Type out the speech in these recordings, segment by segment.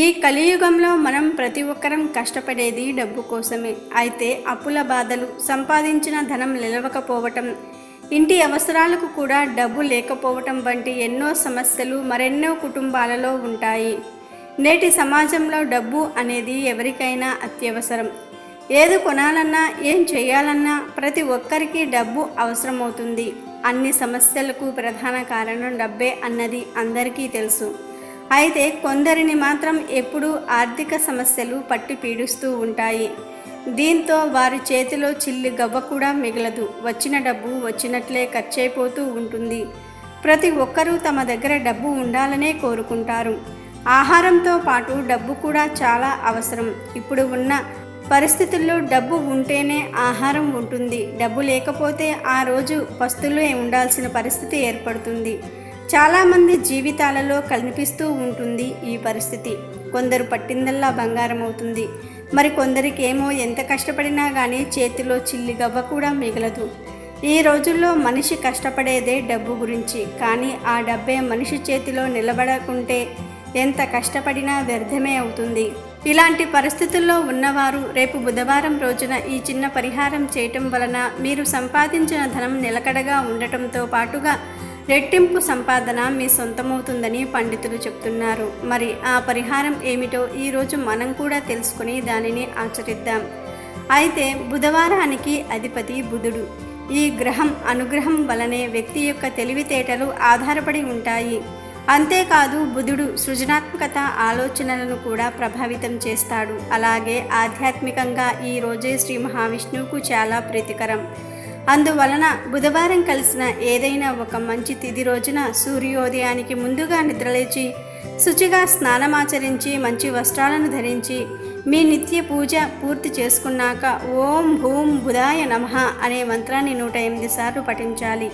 ఈ కలియుగంలో మనం ప్రతి ఒక్కరం కష్టపడేది డబ్బు కోసమే. అయితే అప్పుల బాధలు, సంపాదించిన ధనం నిలవకపోవటం, ఇంటి అవసరాలకు కూడా డబ్బు లేకపోవటం వంటి ఎన్నో సమస్యలు మరెన్నో కుటుంబాలలో ఉంటాయి. నేటి సమాజంలో డబ్బు అనేది ఎవరికైనా అత్యవసరం. ఏది కొనాలన్నా, ఏం చేయాలన్నా ప్రతి ఒక్కరికి డబ్బు అవసరమవుతుంది. అన్ని సమస్యలకు ప్రధాన కారణం డబ్బే అన్నది అందరికీ తెలుసు. అయితే కొందరిని మాత్రం ఎప్పుడూ ఆర్థిక సమస్యలు పట్టి పీడిస్తూ ఉంటాయి. దీంతో వారి చేతిలో చిల్లి గవ్వ కూడా మిగలదు. వచ్చిన డబ్బు వచ్చినట్లే ఖర్చయిపోతూ ఉంటుంది. ప్రతి ఒక్కరూ తమ దగ్గర డబ్బు ఉండాలనే కోరుకుంటారు. ఆహారంతో పాటు డబ్బు కూడా చాలా అవసరం. ఇప్పుడు ఉన్న పరిస్థితుల్లో డబ్బు ఉంటేనే ఆహారం ఉంటుంది. డబ్బు లేకపోతే ఆ రోజు పస్తులే ఉండాల్సిన పరిస్థితి ఏర్పడుతుంది. చాలామంది జీవితాలలో కనిపిస్తూ ఉంటుంది ఈ పరిస్థితి. కొందరు పట్టిందల్లా బంగారం అవుతుంది. మరి కొందరికేమో ఎంత కష్టపడినా కానీ చేతిలో చిల్లి గవ్వ కూడా మిగలదు. ఈ రోజుల్లో మనిషి కష్టపడేదే డబ్బు గురించి. కానీ ఆ డబ్బే మనిషి చేతిలో నిలబడకుంటే ఎంత కష్టపడినా వ్యర్థమే అవుతుంది. ఇలాంటి పరిస్థితుల్లో ఉన్నవారు రేపు బుధవారం రోజున ఈ చిన్న పరిహారం చేయటం వలన మీరు సంపాదించిన ధనం నిలకడగా ఉండటంతో పాటుగా రెట్టింపు సంపాదన మీ సొంతమవుతుందని పండితులు చెప్తున్నారు. మరి ఆ పరిహారం ఏమిటో ఈరోజు మనం కూడా తెలుసుకుని దానిని ఆచరిద్దాం. అయితే బుధవారానికి అధిపతి బుధుడు. ఈ గ్రహం అనుగ్రహం వలనే వ్యక్తి యొక్క తెలివితేటలు ఆధారపడి ఉంటాయి. అంతేకాదు బుధుడు సృజనాత్మకత, ఆలోచనలను కూడా ప్రభావితం చేస్తాడు. అలాగే ఆధ్యాత్మికంగా ఈ రోజే శ్రీ మహావిష్ణువుకు చాలా ప్రీతికరం. అందువలన బుధవారం కలిసిన ఏదైనా ఒక మంచి తిథి రోజున సూర్యోదయానికి ముందుగా నిద్రలేచి శుచిగా స్నానమాచరించి మంచి వస్త్రాలను ధరించి మీ నిత్య పూజ పూర్తి చేసుకున్నాక ఓం భూం బుధాయ నమః అనే మంత్రాన్ని 108 సార్లు పఠించాలి.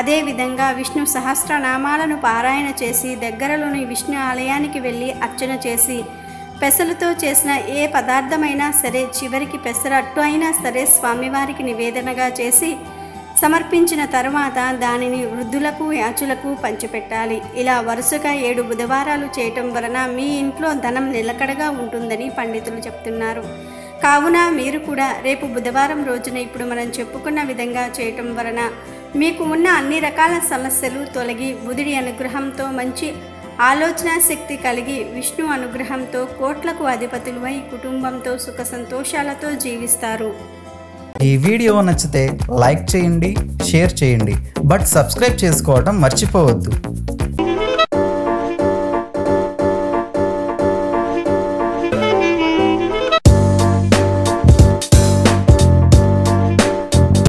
అదేవిధంగా విష్ణు సహస్రనామాలను పారాయణ చేసి దగ్గరలోని విష్ణు ఆలయానికి వెళ్ళి అర్చన చేసి పెసలతో చేసిన ఏ పదార్థమైనా సరే, చివరికి పెసరట్టు అయినా సరే స్వామివారికి నివేదనగా చేసి సమర్పించిన తర్వాత దానిని వృద్ధులకు, యాచులకు పంచిపెట్టాలి. ఇలా వరుసగా 7 బుధవారాలు చేయటం వలన మీ ఇంట్లో ధనం నిలకడగా ఉంటుందని పండితులు చెప్తున్నారు. కావున మీరు కూడా రేపు బుధవారం రోజున ఇప్పుడు మనం చెప్పుకున్న విధంగా చేయటం వలన మీకు ఉన్న అన్ని రకాల సమస్యలు తొలగి బుధుడి అనుగ్రహంతో మంచి ఆలోచన శక్తి కలిగి విష్ణు అనుగ్రహంతో కోట్లకు అధిపతులై కుటుంబంతో సుఖ సంతోషాలతో జీవిస్తారు. ఈ వీడియో నచ్చితే లైక్ చేయండి, షేర్ చేయండి, బట్ సబ్స్క్రైబ్ చేసుకోవడం మర్చిపోవద్దు.